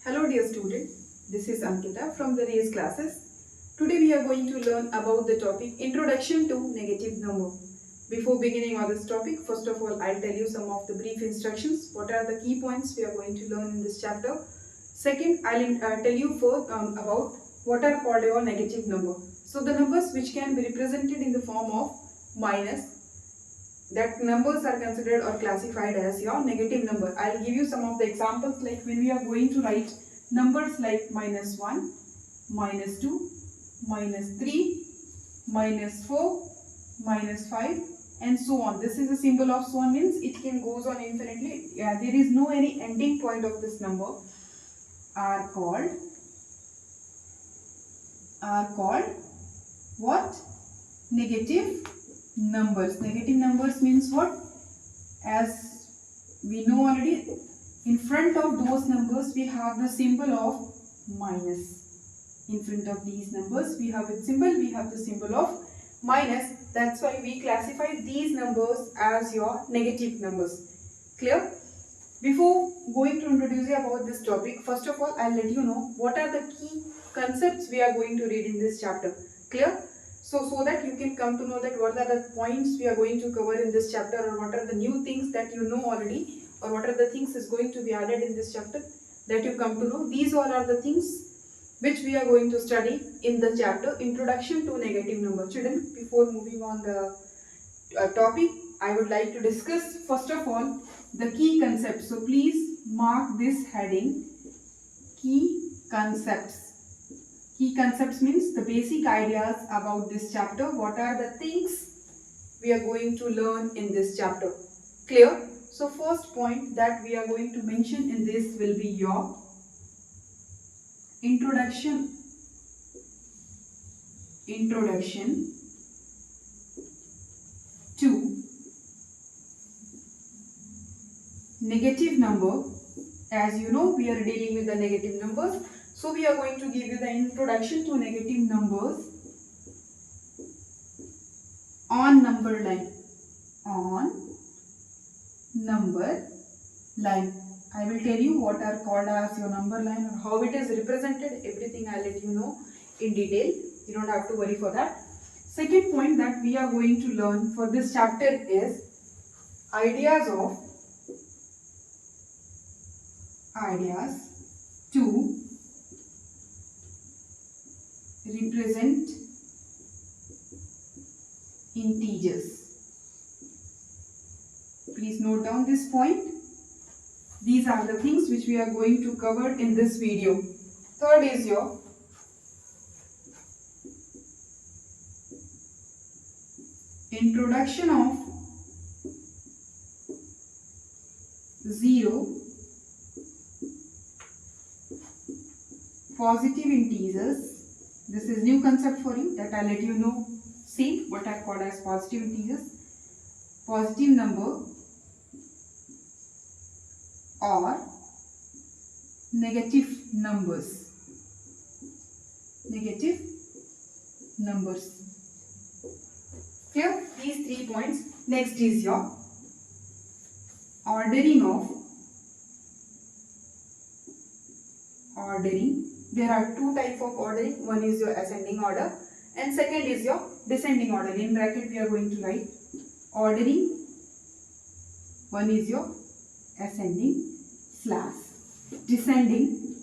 Hello dear student, this is Ankita from the race classes. Today we are going to learn about the topic Introduction to Negative Number. Before beginning on this topic, first of all I'll tell you some of the brief instructions. What are the key points we are going to learn in this chapter. Second, I'll tell you first about what are called your negative number. So the numbers which can be represented in the form of minus, that numbers are considered or classified as your negative number. I'll give you some of the examples, like when we are going to write numbers like -1, -2, -3, -4, -5 and so on. This is a symbol of so on, means it can goes on infinitely. There is no any ending point of this number are called what? Negative numbers. Negative numbers means what? As we know already, in front of those numbers we have the symbol of minus. In front of these numbers we have the symbol of minus. That's why we classify these numbers as your negative numbers. Clear? Before going to introduce you about this topic, first of all I'll let you know what are the key concepts we are going to read in this chapter. Clear? So that you can come to know that what are the points we are going to cover in this chapter, or what are the new things that you know already, or what are the things is going to be added in this chapter that you come to know. These all are the things which we are going to study in the chapter Introduction to Negative Number. Children, before moving on the topic, I would like to discuss first of all the key concepts. So please mark this heading, key concepts. Key concepts means the basic ideas about this chapter. What are the things we are going to learn in this chapter? Clear? So first point that we are going to mention in this will be your introduction to negative number. As you know, we are dealing with the negative numbers. So we are going to give you the introduction to negative numbers on number line. On number line. I will tell you what are called as your number line or how it is represented. Everything I'll let you know in detail. You don't have to worry for that. Second point that we are going to learn for this chapter is ideas to represent integers. Please note down this point. These are the things which we are going to cover in this video. Third is your introduction of zero positive integers. This is new concept for you that I'll let you know. See what are called as positive integers. Positive number or negative numbers. Negative numbers. Here, these 3 points. Next is your ordering. There are two types of ordering. One is your ascending order and second is your descending order. In bracket we are going to write ordering. One is your ascending / descending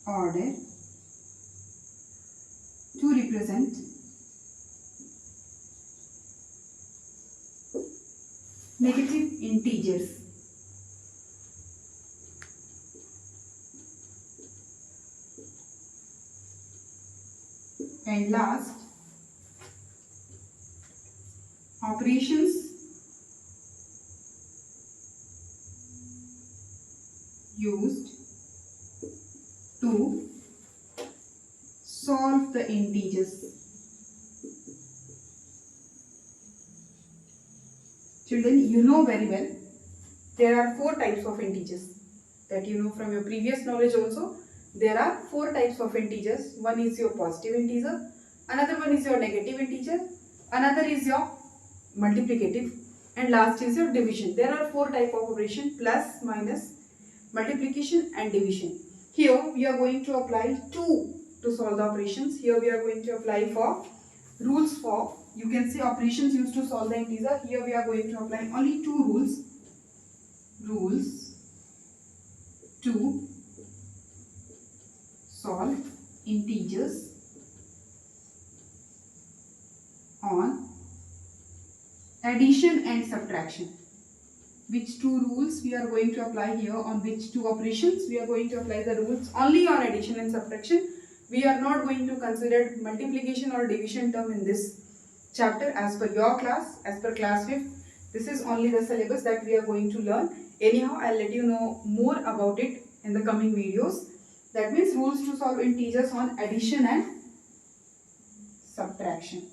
order to represent negative integers. And last, operations used to solve the integers. Children, you know very well there are 4 types of integers that you know from your previous knowledge also. There are 4 types of integers. One is your positive integer, another one is your negative integer, another is your multiplicative and last is your division. There are four type of operation: plus, minus, multiplication and division. Here we are going to apply two to solve the operations. Here we are going to apply for rules for, you can say, operations used to solve the integer. Here we are going to apply only two rules. Rules to solve integers on addition and subtraction. Which two rules we are going to apply here, on which two operations we are going to apply the rules only on addition and subtraction. We are not going to consider multiplication or division term in this chapter as per your class, as per class 5th. This is only the syllabus that we are going to learn. Anyhow, I'll let you know more about it in the coming videos. That means rules to solve integers on addition and subtraction.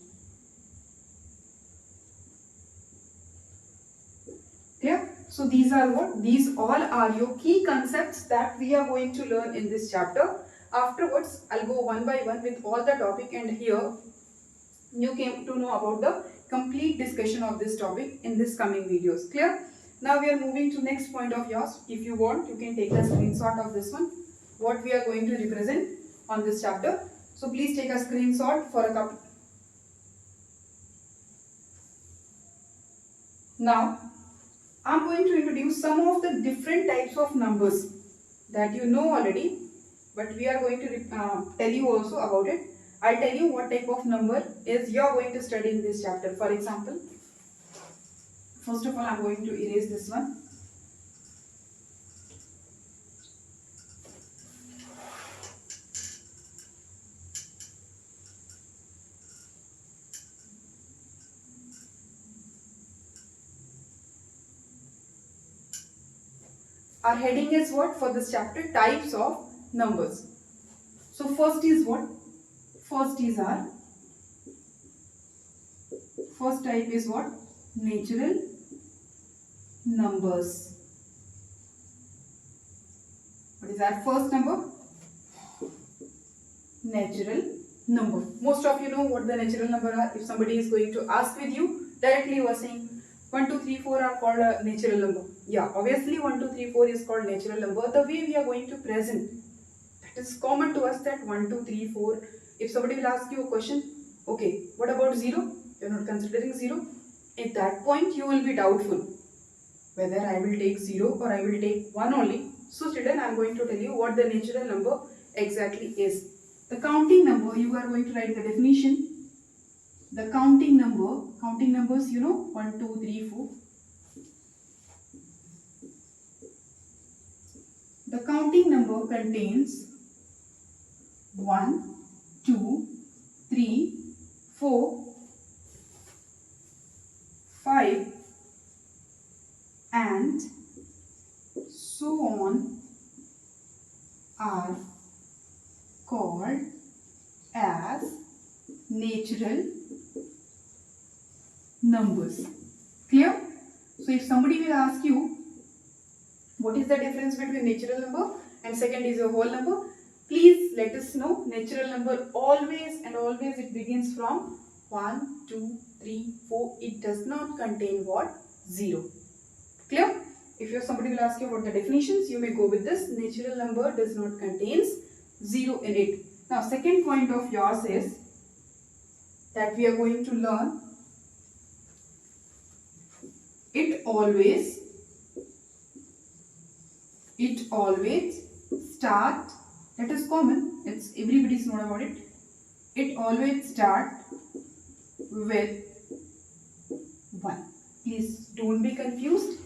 Clear? So these are what? These all are your key concepts that we are going to learn in this chapter. Afterwards, I'll go one by one with all the topic, and here you came to know about the complete discussion of this topic in this coming videos. Clear? Now we are moving to next point of yours. If you want, you can take a screenshot of this one, what we are going to represent on this chapter. So please take a screenshot for a couple. Now I'm going to introduce some of the different types of numbers that you know already, but we are going to tell you also about it. I'll tell you what type of number is you are going to study in this chapter. For example, first of all, I'm going to erase this one. Our heading is what for this chapter? Types of numbers. So first is what? First is our first type is what? Natural numbers. What is our first number? Natural number. Most of you know what the natural number are. If somebody is going to ask with you, directly you are saying 1, 2, 3, 4 are called a natural number. Yeah, obviously 1, 2, 3, 4 is called natural number. The way we are going to present, that is common to us, that 1, 2, 3, 4. If somebody will ask you a question, okay, what about 0? You are not considering 0. At that point, you will be doubtful whether I will take 0 or I will take 1 only. So children, I am going to tell you what the natural number exactly is. The counting number, you are going to write the definition. The counting numbers, you know, 1, 2, 3, 4. The counting number contains 1, 2, 3, 4, 5 and so on are called as natural numbers. Clear? So if somebody will ask you what is the difference between natural number and second is a whole number, please let us know. Natural number always and always it begins from 1, 2, 3, 4. It does not contain what? 0. Clear? If somebody will ask you about the definitions, you may go with this. Natural number does not contains 0 in it. Now second point of yours is that we are going to learn it always start, that is common, it's everybody's known about it. It always start with 1. Please don't be confused.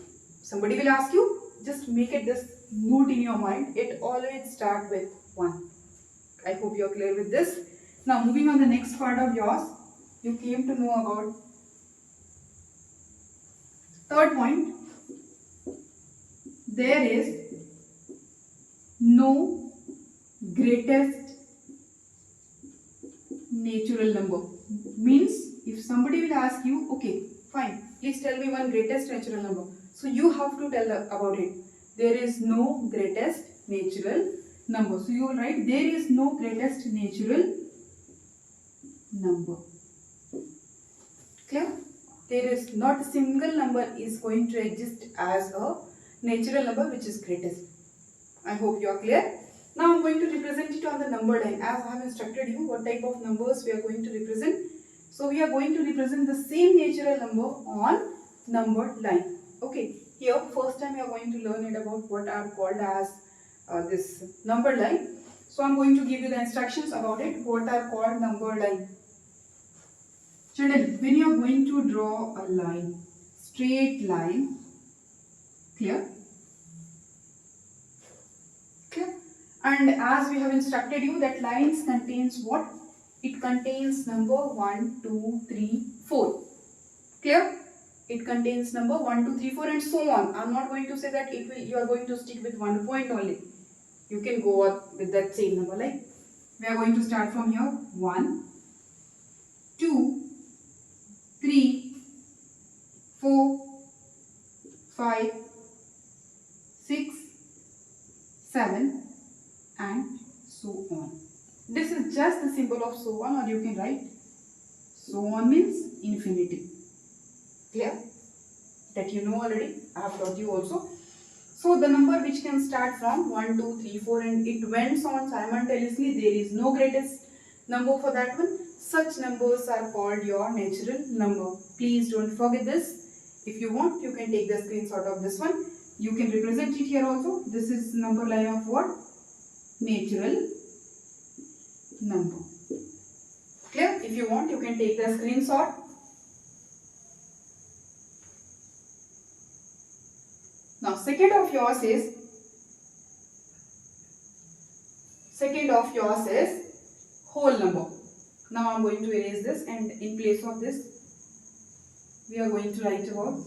Somebody will ask you, just make it this note in your mind. It always start with 1. I hope you are clear with this. Now moving on the next part of yours, you came to know about third point. There is no greatest natural number. Means if somebody will ask you, okay, fine, please tell me one greatest natural number. So you have to tell about it. There is no greatest natural number. So you will write there is no greatest natural number. Clear? there is not a single number is going to exist as a natural number which is greatest. I hope you are clear. Now I am going to represent it on the number line as I have instructed you what type of numbers we are going to represent. So we are going to represent the same natural number on number line. Okay, here first time we are going to learn it about what are called as this number line. So I am going to give you the instructions about it, what are called number line. Children, when you are going to draw a line, straight line, clear? Clear? And as we have instructed you that lines contains what? It contains number 1, 2, 3, 4. Clear? It contains number 1, 2, 3, 4 and so on. I am not going to say that you are going to stick with 1 point only. You can go on with that same number. Like we are going to start from here. 1, 2, 3, 4, 5, 6, 7 and so on. This is just the symbol of so on, or you can write so on means infinity. Clear? That you know already. I have taught you also. So the number which can start from 1, 2, 3, 4 and it went on simultaneously. There is no greatest number for that one. Such numbers are called your natural number. Please don't forget this. If you want, you can take the screenshot of this one. You can represent it here also. This is number line of what? Natural number. Clear? If you want, you can take the screenshot. Now, second of yours is whole number. Now, I am going to erase this and in place of this, we are going to write about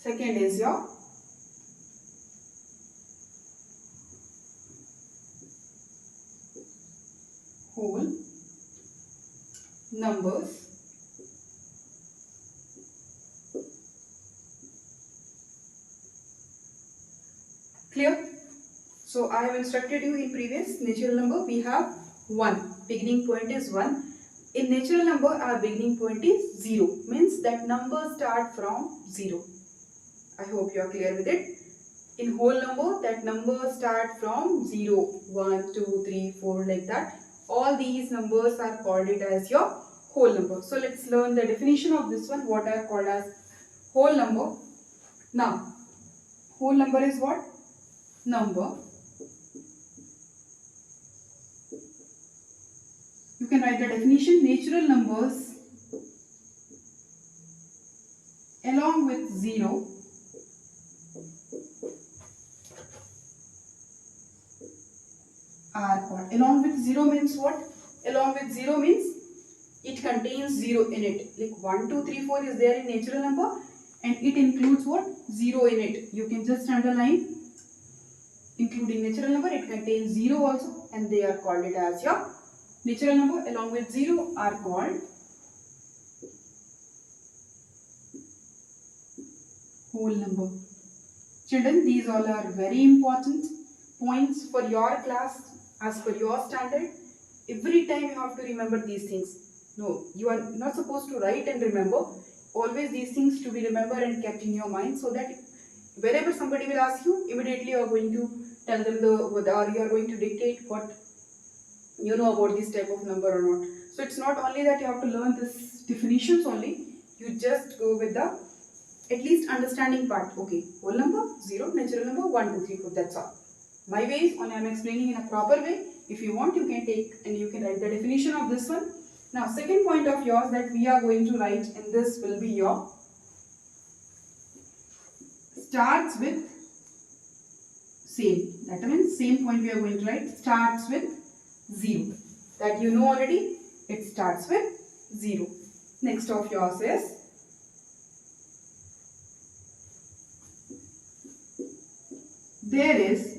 second is your whole numbers. Clear? So I have instructed you in previous natural number we have 1. Beginning point is 1. In natural number our beginning point is 0. Means that number start from 0. I hope you are clear with it. In whole number that number start from 0, 1, 2, 3, 4 like that. All these numbers are called it as your whole number. So let's learn the definition of this one, what are called as whole number. Now, whole number is what? Number. You can write the definition, natural numbers along with 0 are called. Along with 0 means what? Along with 0 means it contains 0 in it. Like 1, 2, 3, 4 is there in natural number and it includes what? 0 in it. You can just underline including natural number, it contains 0 also and they are called it as your natural number along with 0 are called whole number. Children, these all are very important points for your class as per your standard. Every time you have to remember these things. No, you are not supposed to write and remember. Always these things to be remembered and kept in your mind so that wherever somebody will ask you, immediately you are going to tell them or you are going to dictate what you know about this type of number or not. So it's not only that you have to learn this definitions only. You just go with the at least understanding part. Okay, whole number, 0, natural number, 1, 2, 3, 4, that's all. My way is only I am explaining in a proper way. If you want, you can take and you can write the definition of this one. Now, second point of yours that we are going to write in this will be your starts with same. That means same point we are going to write starts with 0. That you know already. It starts with 0. Next of yours is there is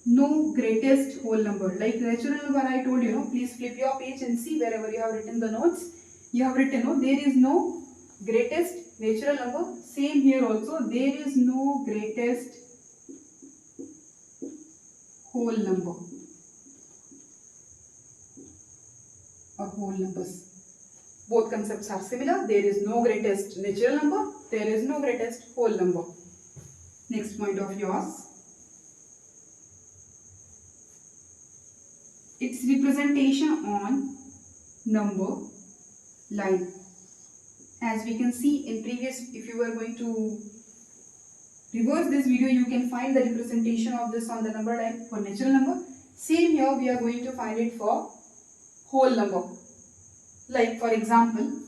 no greatest whole number. Like natural number I told you, please flip your page and see wherever you have written the notes. You have written, there is no greatest natural number. Same here also, there is no greatest whole number or whole numbers. Both concepts are similar. There is no greatest natural number, there is no greatest whole number. Next point of yours. Its representation on number line. As we can see in previous, if you are going to reverse this video, you can find the representation of this on the number line for natural number. Same here, we are going to find it for whole number. Like for example,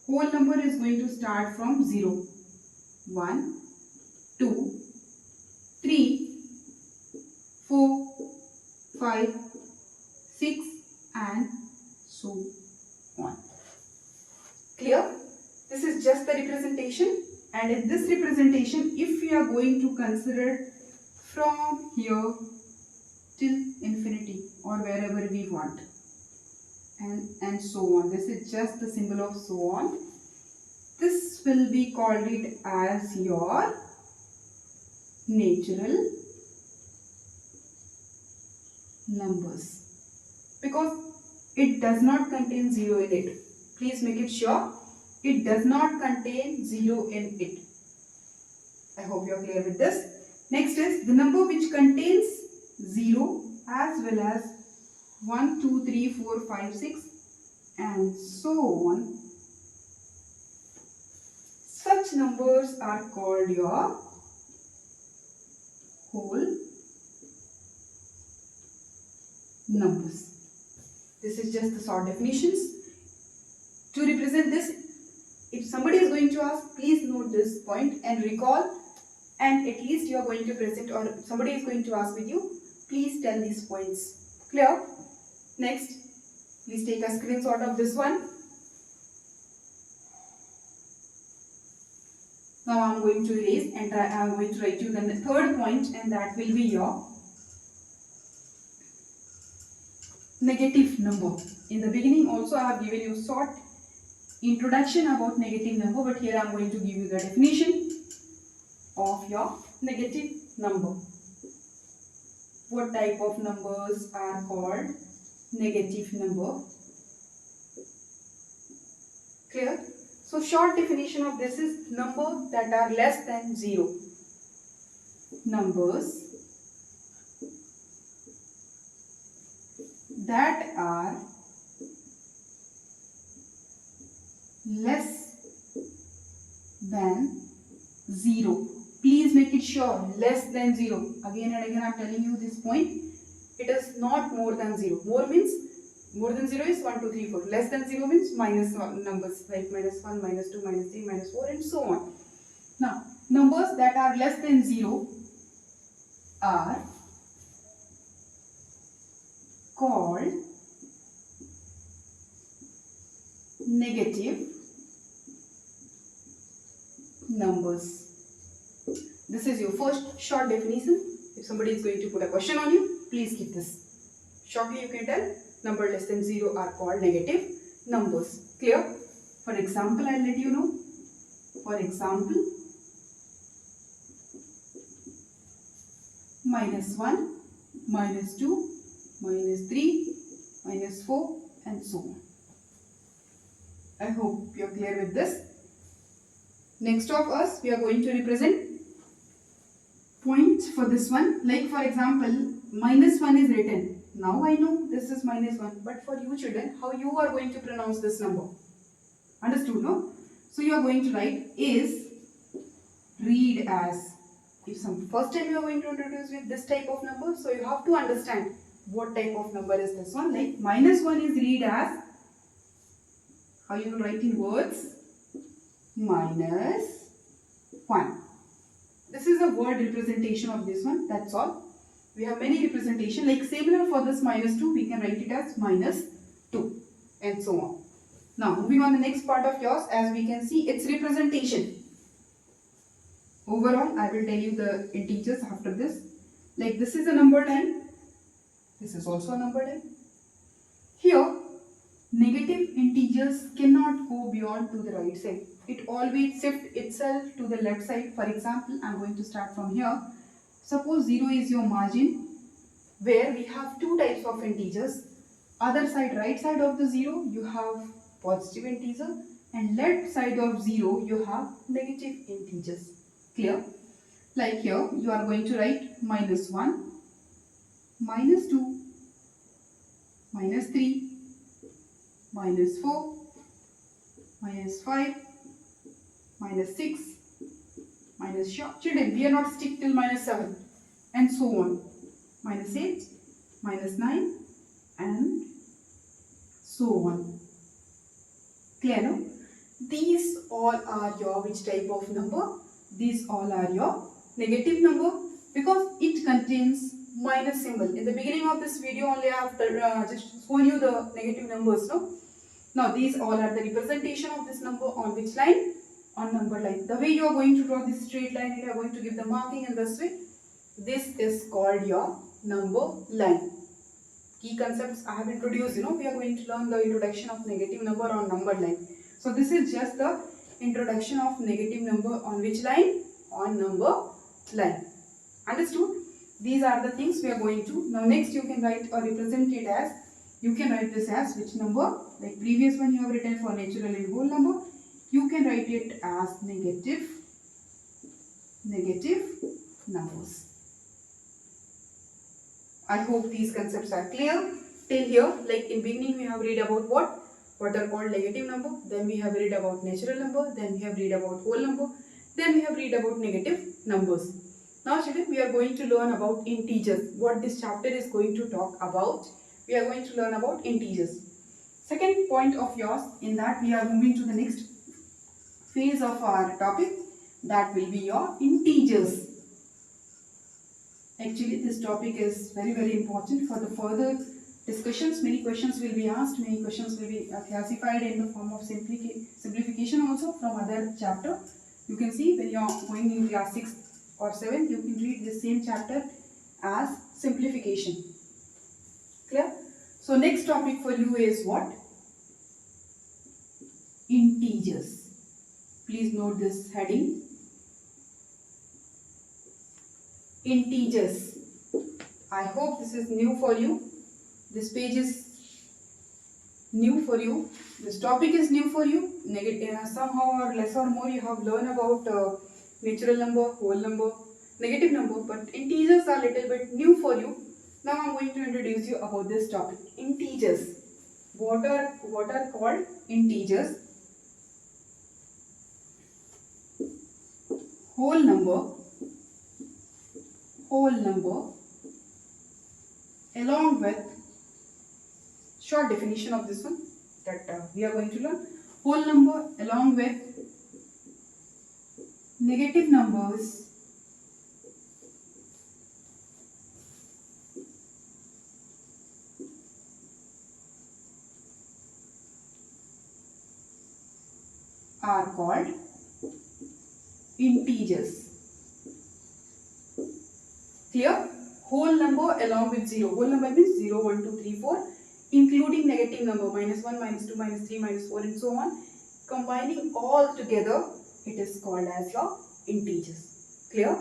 whole number is going to start from 0, 1, 2, 3, 4, 5, 6 and so on. Clear? This is just the representation, and in this representation, if we are going to consider from here till infinity or wherever we want, and so on, this is just the symbol of so on, this will be called it as your natural numbers, because it does not contain 0 in it. Please make it sure it does not contain 0 in it. I hope you are clear with this. Next is the number which contains 0 as well as 1, 2, 3, 4, 5, 6 and so on. Such numbers are called your whole numbers. This is just the short definitions. To represent this, if somebody is going to ask, please note this point and recall, and at least you are going to present, or somebody is going to ask with you, please tell these points. Clear? Next, please take a screenshot of this one. Now I am going to erase and I am going to write you the third point, and that will be your negative number. In the beginning also I have given you short introduction about negative number, but here I am going to give you the definition of your negative number. What type of numbers are called negative number? Clear? So short definition of this is numbers that are less than 0. Numbers that are less than 0. Please make it sure, less than 0. Again and again I am telling you this point. It is not more than 0. More means, more than 0 is 1, 2, 3, 4. Less than 0 means minus numbers like minus 1, minus 2, minus 3, minus 4 and so on. Now, numbers that are less than 0 are called negative numbers. This is your first short definition. If somebody is going to put a question on you, please keep this. Shortly you can tell, number less than 0 are called negative numbers. Clear? For example, I'll let you know. For example, minus 1, minus 2, minus 3, minus 4 and so on. I hope you are clear with this. Next of us, we are going to represent points for this one. Like for example, minus 1 is written. Now I know this is minus 1, but for you children, how you are going to pronounce this number? Understood, no? So you are going to write is, read as. If first time you are going to introduce with this type of number, so you have to understand what type of number is this one. Like minus 1 is read as, how you will write in words? Minus 1. This is a word representation of this one, that's all. We have many representation, like similar for this minus 2, we can write it as minus 2 and so on. Now moving on the next part of yours, as we can see its representation. Overall, I will tell you the integers after this. Like this is a number line, this is also a number line. Here, negative integers cannot go beyond to the right side. it always shift itself to the left side. For example, I'm going to start from here. Suppose 0 is your margin where we have two types of integers. Other side, right side of the 0, you have positive integer, and left side of 0, you have negative integers. Clear? Like here, you are going to write -1, -2, -3, -4, -5, -6, children, we are not stick till -7, and so on. -8, -9, and so on. Clear, no? These all are your which type of number? These all are your negative number, because it contains minus symbol. In the beginning of this video only I have just shown you the negative numbers, no? Now these all are the representation of this number on which line? On number line. The way you are going to draw this straight line, you are going to give the marking in this way. This is called your number line. Key concepts I have introduced, we are going to learn the introduction of negative number on number line. So this is just the introduction of negative number on which line? On number line. Understood? These are the things we are going to. Now next you can write or represent it as, you can write this as which number? Like previous one you have written for natural and whole number. You can write it as negative numbers. I hope these concepts are clear till here. Like in beginning we have read about what are called negative number, then we have read about natural number, then we have read about whole number, then we have read about negative numbers. Now children, we are going to learn about integers. What this chapter is going to talk about, we are going to learn about integers. Second point of yours, in that we are moving to the next phase of our topic, that will be your integers. Actually, this topic is very important for the further discussions. Many questions will be asked, many questions will be classified in the form of simplification also from other chapter. You can see when you are going in class 6 or 7, you can read the same chapter as simplification. Clear? So next topic for you is what? Integers. Please note this heading. Integers. I hope this is new for you. This page is new for you. This topic is new for you. Somehow or less or more you have learned about natural number, whole number, negative number, but integers are little bit new for you. Now I am going to introduce you about this topic. Integers. What are called integers? Whole number along with, short definition of this one that we are going to learn, whole number along with negative numbers are called integers. Clear? Whole number along with 0. Whole number means 0, 1, 2, 3, 4, including negative number -1, -2, -3, -4 and so on. Combining all together, it is called as your integers. Clear?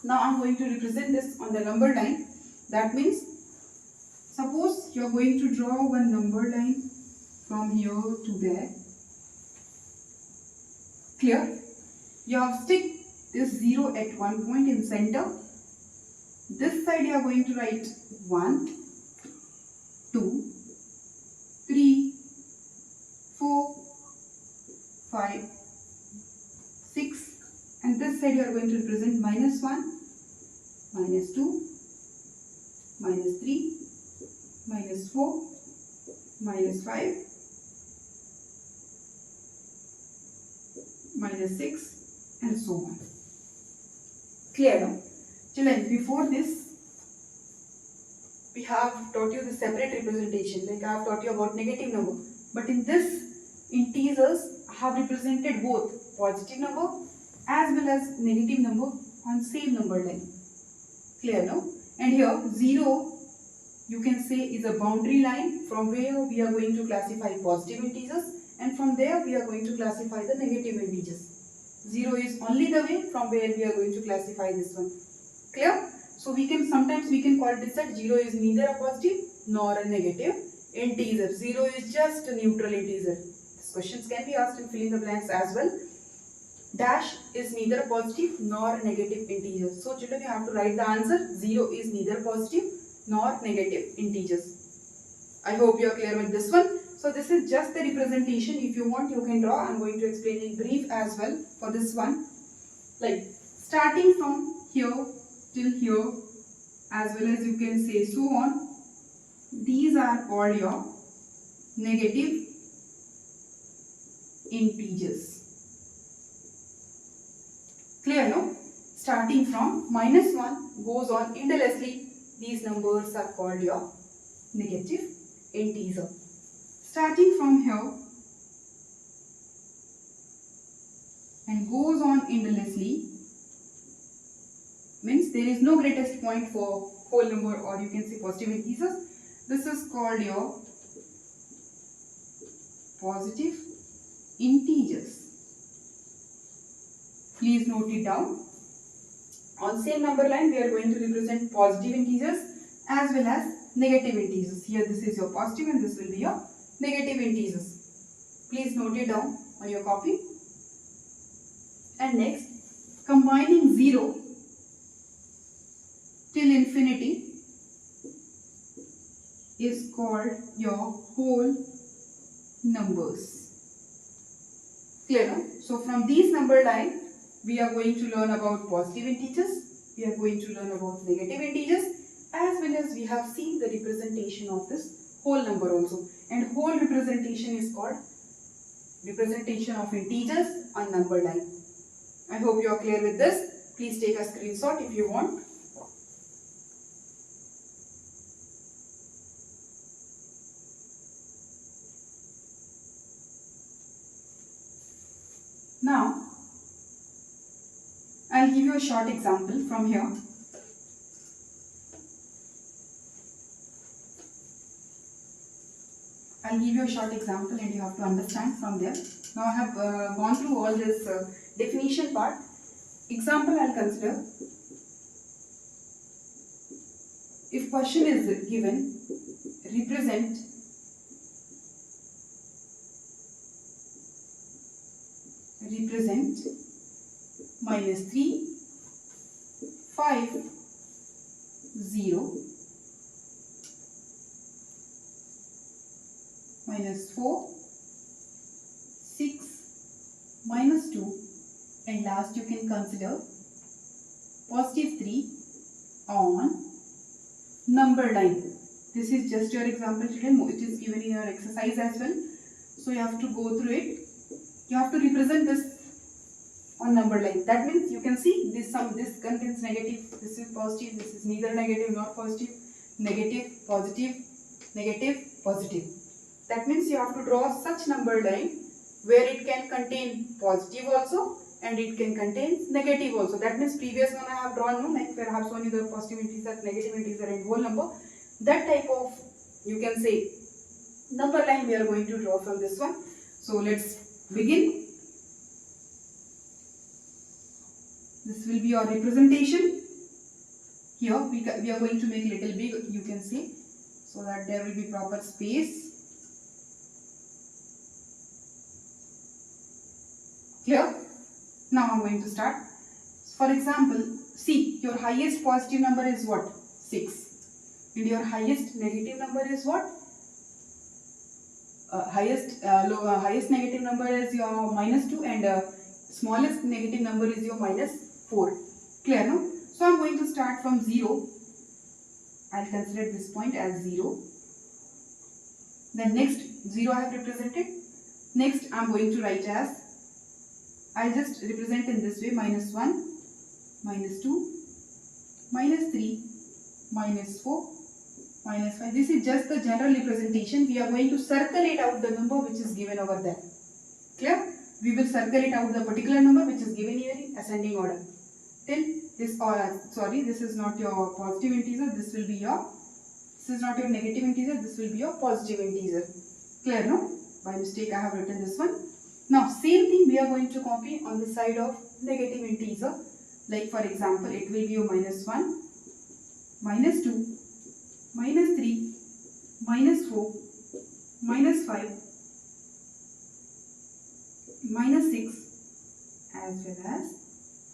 Now I am going to represent this on the number line. That means, suppose you are going to draw one number line from here to there. Clear? You have stick this 0 at one point in center. This side you are going to write 1, 2, 3, 4, 5, 6, and this side you are going to represent -1, -2, -3, -4, -5, -6 and so on. Clear now? Children, before this we have taught you the separate representation, like I have taught you about negative number, but in this integers I have represented both positive number as well as negative number on same number line. Clear now? And here 0 you can say is a boundary line from where we are going to classify positive integers, and from there we are going to classify the negative integers. 0 is only the way from where we are going to classify this one. Clear? So sometimes we can call this that 0 is neither a positive nor a negative integer. 0 is just a neutral integer. These questions can be asked in fill in the blanks as well. Dash is neither a positive nor a negative integer. So children, you have to write the answer. 0 is neither positive nor negative integers. I hope you are clear with this one. So this is just the representation. If you want, you can draw. I am going to explain in brief as well for this one. Like starting from here till here, as well as you can say so on. These are called your negative integers. Clear, no? Starting from -1 goes on endlessly. These numbers are called your negative integer. Starting from here and goes on endlessly means there is no greatest point for whole number, or you can say positive integers. This is called your positive integers. Please note it down. On same number line, we are going to represent positive integers as well as negative integers. Here this is your positive and this will be your negative integers. Please note it down on your copy. And next, combining 0 till infinity is called your whole numbers. Clear, no? So from these number line, we are going to learn about positive integers, we are going to learn about negative integers, as well as we have seen the representation of this whole number also. And whole representation is called representation of integers on number line. I hope you are clear with this. Please take a screenshot if you want. Now, I'll give you a short example from here. I'll give you a short example and you have to understand from there. Now I have gone through all this definition part. Example I'll consider. If question is given, represent -3, 5, 0, -4, 6, -2, and last you can consider +3 on number line. This is just your example children. It is given in your exercise as well. So you have to go through it. You have to represent this on number line. That means you can see this contains negative, this is positive, this is neither negative nor positive, negative, positive, negative, positive. That means you have to draw such number line where it can contain positive also and it can contain negative also. That means previous one I have drawn, no, like where I have shown you the positive integer, negative integer and whole number. That type of, you can say, number line we are going to draw from this one. So let's begin. This will be your representation. Here we are going to make little big, you can see, so that there will be proper space. Clear? Now I'm going to start. For example, see, your highest positive number is what? 6. And your highest negative number is what? Highest negative number is your -2 and smallest negative number is your -4. Clear, no? So I'm going to start from 0. I'll consider this point as 0. Then next 0 I have represented. Next I'm going to write as, I'll just represent in this way, -1, -2, -3, -4, -5. This is just the general representation. We are going to circle it out the number which is given over there. Clear? We will circle it out the particular number which is given here in ascending order. Till this, this is not your positive integer, this will be your, this is not your negative integer, this will be your positive integer. Clear, no? By mistake I have written this one. Now same thing we are going to copy on the side of negative integer. Like for example, it will be your -1, -2, -3, -4, -5, -6, as well as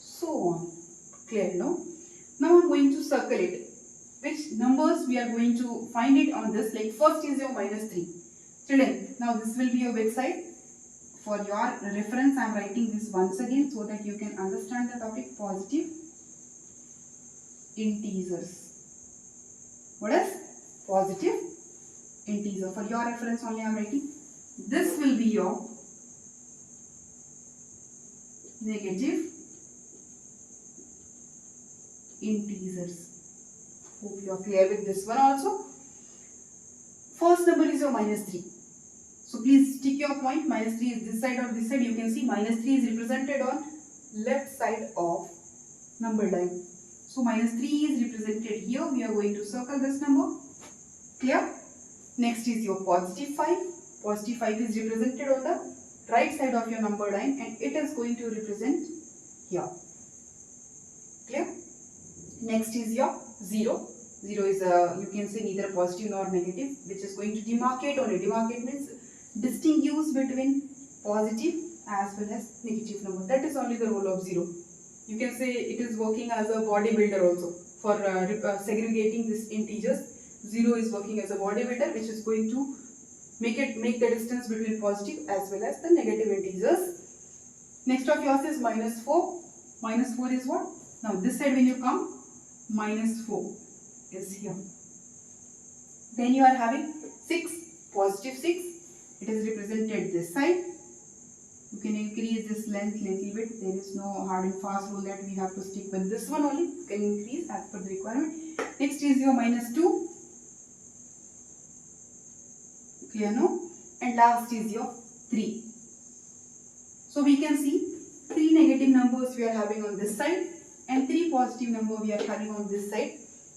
so on. Clear, no? Now I'm going to circle it. Which numbers we are going to find it on this? Like first is your -3. Children, now this will be your website. For your reference, I am writing this once again so that you can understand the topic. Positive integers. What is positive integer? For your reference only I am writing. This will be your negative integers. Hope you are clear with this one also. First number is your -3. So please stick your point. -3 is this side or this side. You can see -3 is represented on left side of number line. So -3 is represented here. We are going to circle this number. Clear? Next is your +5. +5 is represented on the right side of your number line and it is going to represent here. Clear? Next is your 0. 0 is you can say neither positive nor negative, which is going to demarcate only. Demarcate means distinguish between positive as well as negative number. That is only the role of 0. You can say it is working as a bodybuilder also for segregating these integers. 0 is working as a bodybuilder, which is going to make the distance between positive as well as the negative integers. Next of yours is -4. -4 is what? Now this side when you come, -4 is here. Then you are having 6, +6. It is represented this side. You can increase this length little bit. There is no hard and fast rule that we have to stick with this one only. You can increase as per the requirement. Next is your -2. Clear, no? And last is your 3. So we can see 3 negative numbers we are having on this side and 3 positive numbers we are having on this side.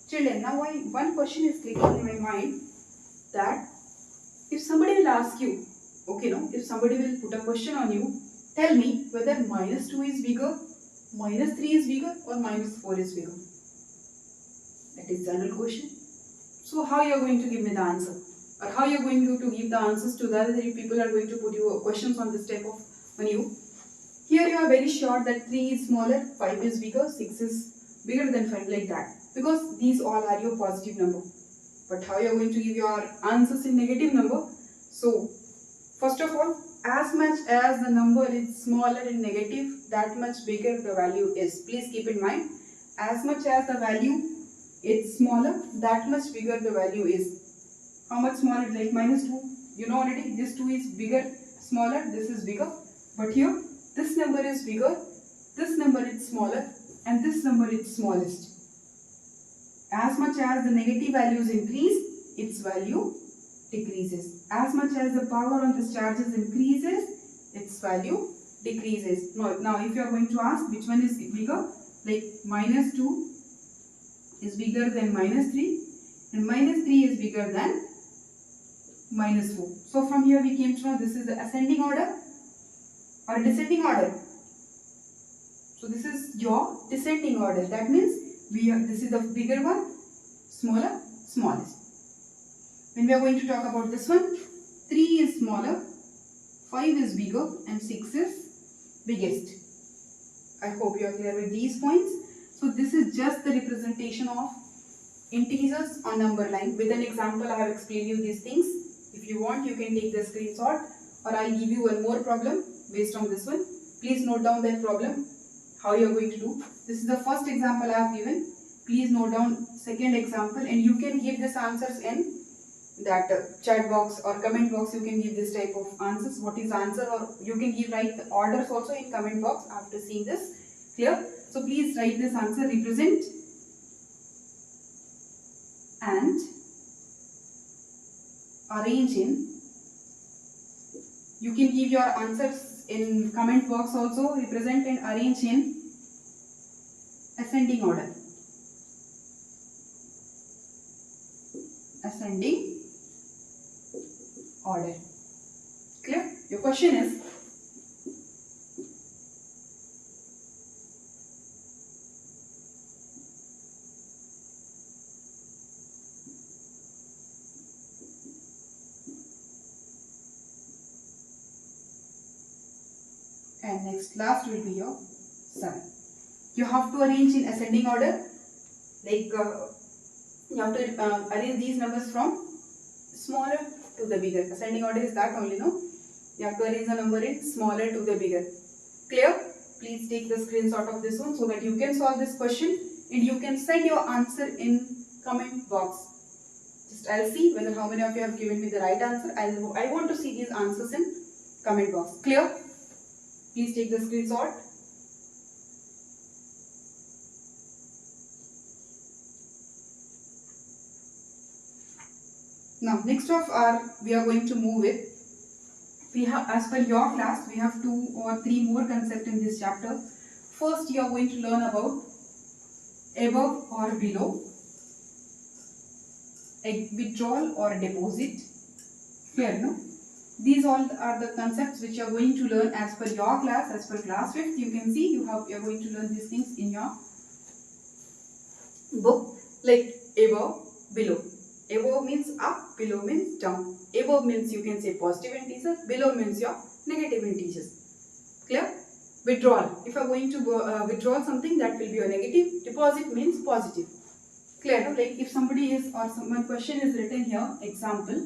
Children, now one question is clicking in my mind, that if somebody will ask you, okay, no, if somebody will put a question on you, tell me whether -2 is bigger, -3 is bigger or -4 is bigger. That is general question. So how you are going to give me the answer? Or how you are going to give the answers to the other 3 people are going to put you questions on this type of on you. Here you are very sure that 3 is smaller, 5 is bigger, 6 is bigger than 5, like that. Because these all are your positive number. But how you are going to give your answers in negative number? So first of all, as much as the number is smaller in negative, that much bigger the value is. Please keep in mind, as much as the value is smaller, that much bigger the value is. How much smaller? Like -2. You know already this 2 is bigger, smaller, this is bigger. But here this number is bigger, this number is smaller, and this number is smallest. As much as the negative values increase, its value decreases. As much as the power on this charges increases, its value decreases. Now if you are going to ask which one is bigger, like -2 is bigger than -3 and -3 is bigger than -4. So from here we came to know this is the ascending order or descending order. So this is your descending order. That means this is the bigger one, smaller, smallest. When we are going to talk about this one, 3 is smaller, 5 is bigger and 6 is biggest. I hope you are clear with these points. So this is just the representation of integers on number line. With an example I have explained you these things. If you want, you can take the screenshot or I'll give you one more problem based on this one. Please note down that problem, how you are going to do. This is the first example I have given. Please note down second example and you can give these answers in that chat box or comment box. You can give this type of answers. What is answer, or you can write the orders also in comment box after seeing this. Clear? So please write this answer, represent and arrange in. You can give your answers in comment box also. Represent and arrange in ascending order. Ascending order. Clear? Your question is, and next last will be your 7. You have to arrange in ascending order, like you have to arrange these numbers from smaller to the bigger. Ascending order is that only, no? You have to arrange the number in smaller to the bigger. Clear? Please take the screenshot of this one so that you can solve this question and you can send your answer in comment box. Just I'll see whether how many of you have given me the right answer. I want to see these answers in comment box. Clear? Please take the screenshot. Now next of we are going to move it. We have, as per your class, we have 2 or 3 more concepts in this chapter. First, you are going to learn about above or below, a withdrawal or deposit. Clear, no? These all are the concepts which you are going to learn as per your class, as per class 5th. You can see you are going to learn these things in your book, like above, below. Above means up, below means down. Above means you can say positive integer, below means your negative integers. Clear? Withdrawal. If you are going to withdraw something, that will be your negative. Deposit means positive. Clear? No? Like if somebody is, or one question is written here, example,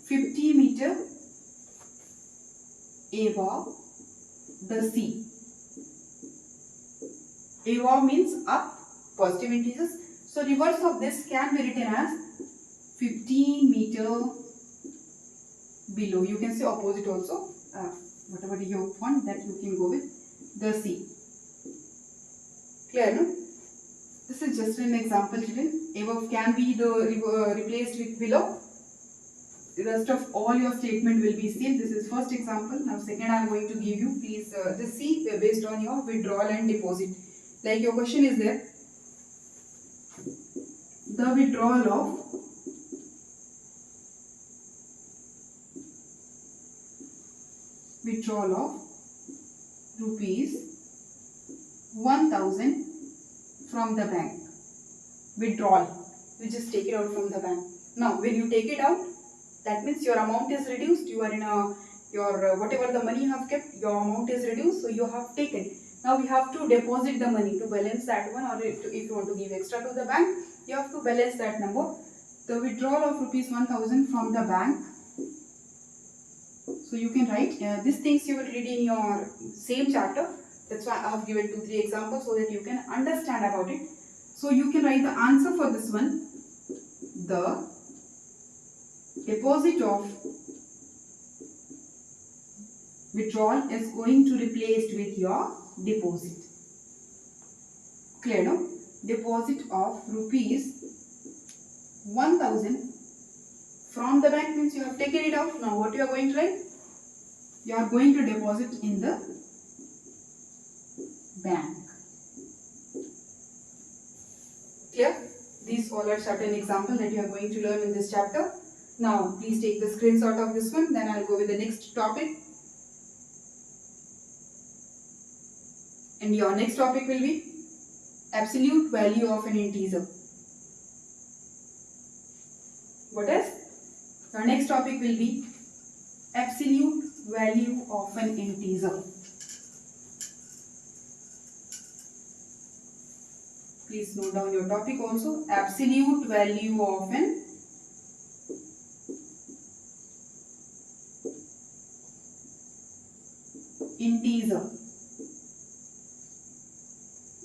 50 meter above the sea. Above means up, positive integers. So reverse of this can be written as 15 meter below. You can say opposite also. Whatever you want, that you can go with the sea. Clear, no? This is just an example, children. Above can be replaced with below. The rest of all your statement will be same. This is first example. Now second I am going to give you. Please just see based on your withdrawal and deposit. Like your question is there. The withdrawal of rupees 1000 from the bank. Withdrawal. You just take it out from the bank. Now when you take it out, that means your amount is reduced. You are in your whatever the money you have kept, your amount is reduced. So you have taken. Now we have to deposit the money to balance that one, or if you want to give extra to the bank, you have to balance that number. The withdrawal of rupees 1000 from the bank. So you can write these things you will read in your same chapter. That's why I have given 2-3 examples so that you can understand about it. So you can write the answer for this one. The deposit of withdrawal is going to replaced with your deposit. Clear, no? Deposit of rupees 1000 from the bank means you have taken it out. Now what you are going to write? You are going to deposit in the bank. Clear? These all are certain examples that you are going to learn in this chapter. Now please take the screenshot of this one. Then I will go with the next topic. And your next topic will be absolute value of an integer. What else? Your next topic will be absolute value of an integer. Please note down your topic also. Absolute value of an integer.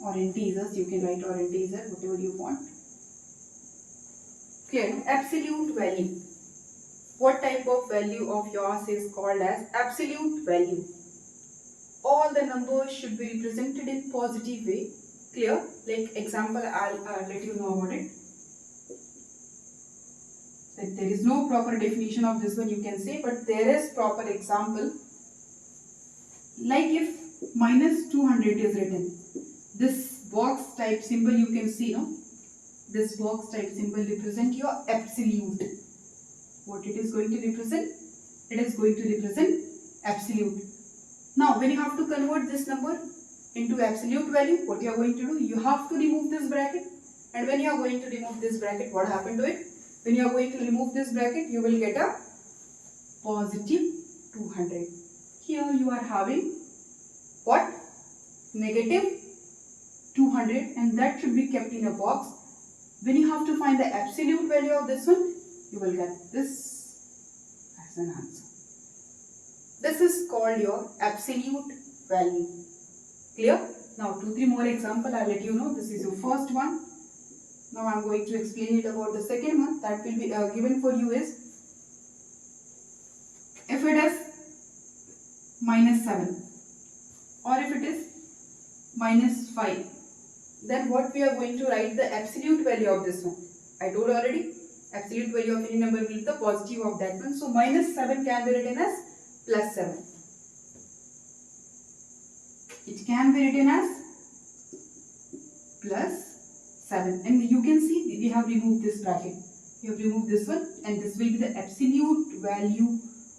Or integers, you can write or integer, whatever you want. Clear? Absolute value. What type of value of yours is called as absolute value? All the numbers should be represented in positive way. Clear? Like example, I'll let you know about it. That there is no proper definition of this one you can say, but there is proper example. Like if minus 200 is written, this box type symbol you can see, no? This box type symbol represent your absolute. What it is going to represent? It is going to represent absolute. Now when you have to convert this number into absolute value, what you are going to do? You have to remove this bracket. And when you are going to remove this bracket, what happened to it? When you are going to remove this bracket, you will get a positive 200. Here you are having what? Negative 200, and that should be kept in a box. When you have to find the absolute value of this one, you will get this as an answer. This is called your absolute value. Clear? Now 2-3 more example I'll let you know. This is your first one. Now I'm going to explain it about the second one that will be given for you is, if it is -7 or if it is -5, then what we are going to write the absolute value of this one. I told already, absolute value of any number will be the positive of that one. So -7 can be written as +7. It can be written as +7, and you can see we have removed this bracket. We have removed this one, and this will be the absolute value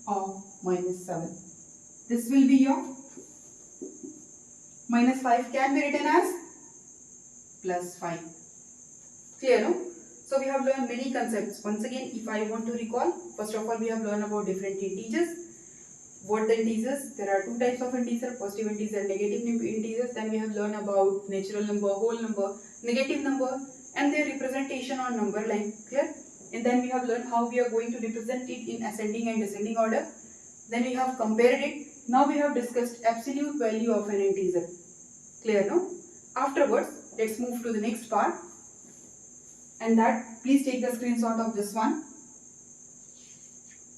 of -7. This will be your -5 can be written as +5. Clear, no? So we have learned many concepts. Once again, if I want to recall, first of all we have learned about different integers. What the integers? There are two types of integer, positive integer, negative integers. Then we have learned about natural number, whole number, negative number, and their representation on number line. Clear? And then we have learned how we are going to represent it in ascending and descending order. Then we have compared it. Now we have discussed absolute value of an integer. Clear, no? Afterwards, let's move to the next part. And that, please take the screenshot of this one.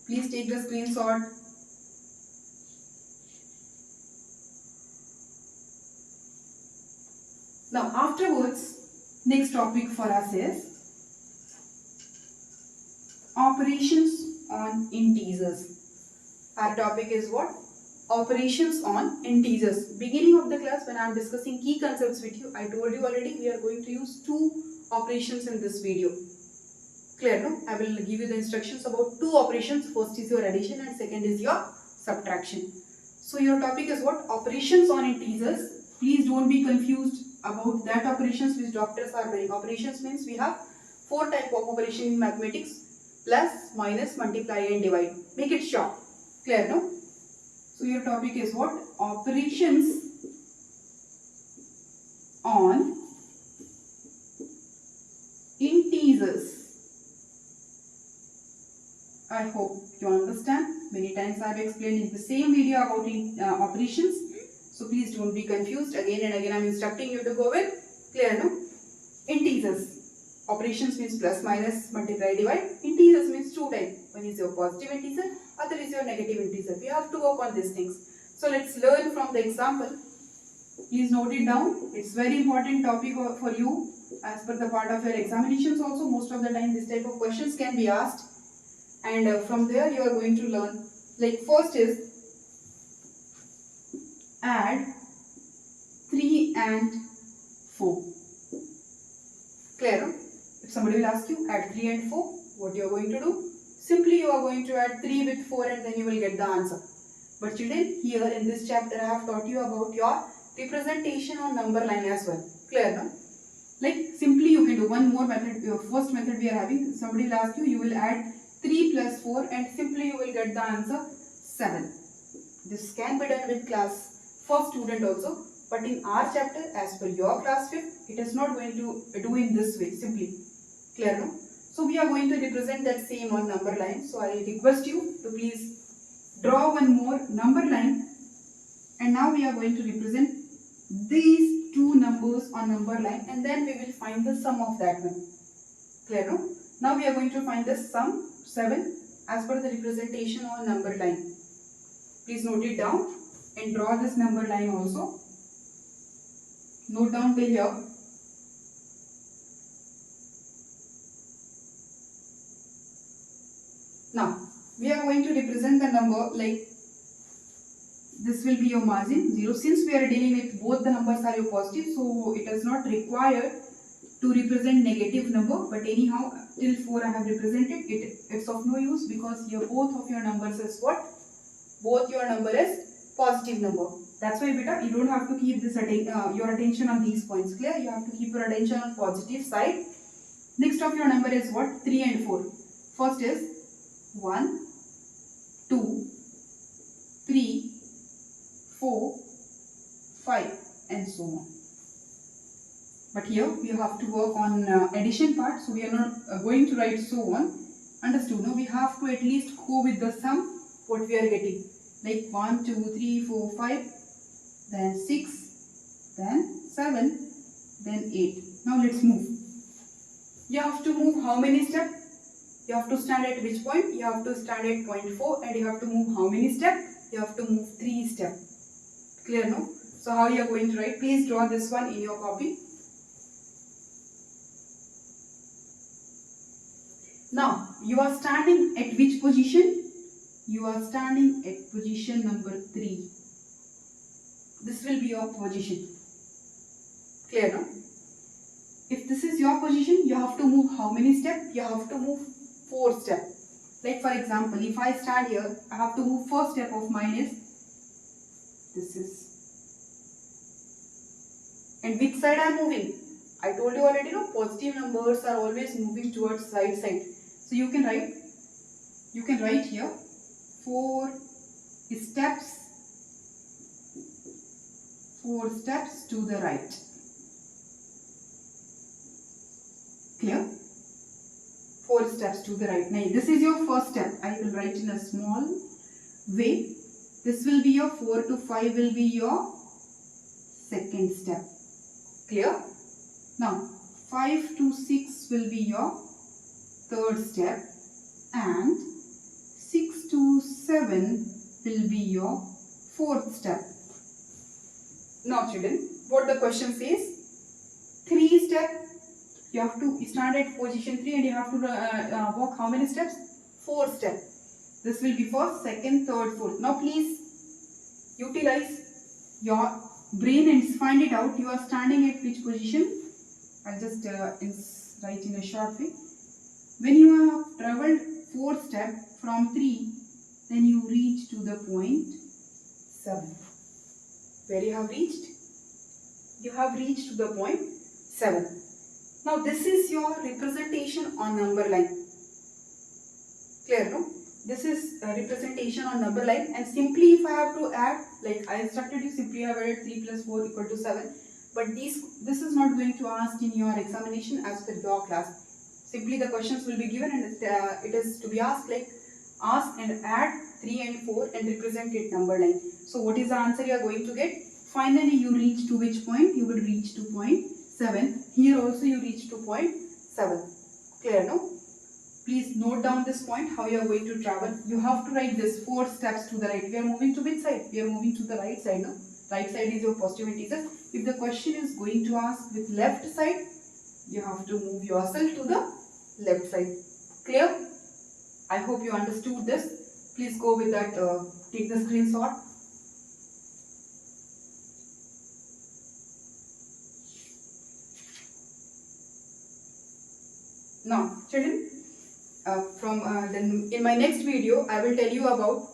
Please take the screenshot. Now afterwards, next topic for us is operations on integers. Our topic is what? Operations on integers. Beginning of the class, when I am discussing key concepts with you, I told you already we are going to use two operations in this video. Clear, no? I will give you the instructions about two operations. First is your addition and second is your subtraction. So your topic is what? Operations on integers. Please don't be confused about that operations which doctors are doing. Operations means we have 4 types of operation in mathematics: plus, minus, multiply and divide. Make it short. Clear, no? So your topic is what? Operations on integers. I hope you understand. Many times I have explained in the same video about operations. So please don't be confused. Again and again I am instructing you to go with. Clear, no? Integers. Operations means plus, minus, multiply, divide. Integers means two types. One is your positive integer, other is your negative integer. We have to work on these things. So let's learn from the example. Please note it down. It's very important topic for you as per the part of your examinations also. Most of the time this type of questions can be asked. And from there you are going to learn. Like first is add 3 and 4. Clear, no? If somebody will ask you add 3 and 4, what you are going to do? Simply you are going to add 3 with 4 and then you will get the answer. But children, here in this chapter I have taught you about your representation on number line as well. Clear, no? Like simply you can do one more method. Your first method we are having. Somebody will ask you, you will add 3 plus 4 and simply you will get the answer 7. This can be done with class 1st student also, but in our chapter as per your class 5th, it is not going to do in this way simply. Clear, no? So we are going to represent that same on number line. So I request you to please draw one more number line, and now we are going to represent these two numbers on number line, and then we will find the sum of that one. Clear, no? Now we are going to find the sum 7 as per the representation on number line. Please note it down and draw this number line also. Note down till here. Now we are going to represent the number like this will be your margin 0. Since we are dealing with both the numbers are your positive, so it is not required to represent negative number, but anyhow till 4 I have represented it. It's of no use because here both of your numbers is what? Both your number is positive number. That's why beta, you don't have to keep this your attention on these points. Clear? You have to keep your attention on positive side. Next of your number is what? 3 and 4. First is 1, 2, 3, 4, 5 and so on. But here we have to work on addition part, so we are not going to write so on. Understood? No, we have to at least go with the sum what we are getting. Like 1, 2, 3, 4, 5, then 6, then 7, then 8. Now let's move. You have to move how many steps? You have to stand at which point? You have to stand at point 4 and you have to move how many steps? You have to move 3 steps. Clear, no? So how you are going to write? Please draw this one in your copy. Now, you are standing at which position? You are standing at position number 3. This will be your position. Clear, no? If this is your position, you have to move how many steps? You have to move 4 steps. Like for example, if I stand here, I have to move first step of mine is this is. And which side I am moving? I told you already, no? Positive numbers are always moving towards right side. So you can write here 4 steps to the right. Clear? 4 steps to the right. Now this is your first step. I will write in a small way. This will be your 4 to 5 will be your second step. Clear? Now 5 to 6 will be your third step and 6 to 7 will be your fourth step. Now children, what the question says? 3 steps. You have to stand at position 3 and you have to walk how many steps? 4 steps. This will be first, second, third, fourth. Now please utilize your brain and find it out. You are standing at which position? I'll just write in a short way. When you have traveled 4 steps from 3, then you reach to the point 7. Where you have reached? You have reached to the point 7. Now this is your representation on number line. Clear, no? This is a representation on number line, and simply if I have to add, like I instructed you, simply I have added 3 plus 4 equal to 7. But this is not going to ask in your examination as per your class. Simply the questions will be given and it is to be asked like ask and add 3 and 4 and represent it number line. So what is the answer you are going to get? Finally you reach to which point? You will reach to point 7. Here also you reach to point 7. Clear, no? Please note down this point, how you are going to travel. You have to write this 4 steps to the right. We are moving to which side? We are moving to the right side, no? Right side is your positive integer. If the question is going to ask with left side, you have to move yourself to the left side. Clear? I hope you understood this. Please go with that, take the screenshot. Now children, then in my next video I will tell you about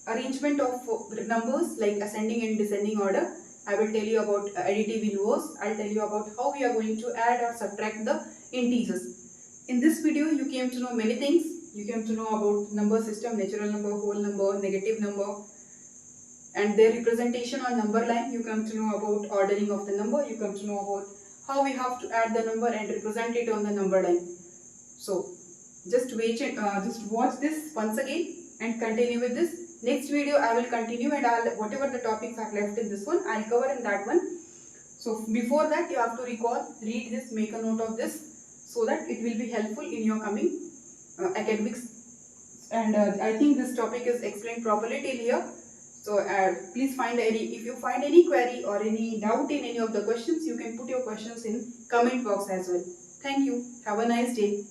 arrangement of numbers like ascending and descending order. I will tell you about additive inverse. I will tell you about how we are going to add or subtract the integers. In this video you came to know many things. You came to know about number system, natural number, whole number, negative number and their representation on number line. You come to know about ordering of the number. You come to know about how we have to add the number and represent it on the number line. So just wait and just watch this once again and continue with this. Next video I will continue and whatever the topics are left in this one, I will cover in that one. So before that you have to recall, read this, make a note of this so that it will be helpful in your coming academics. And I think this topic is explained properly till here. So please find if you find any query or any doubt in any of the questions, you can put your questions in comment box as well. Thank you. Have a nice day.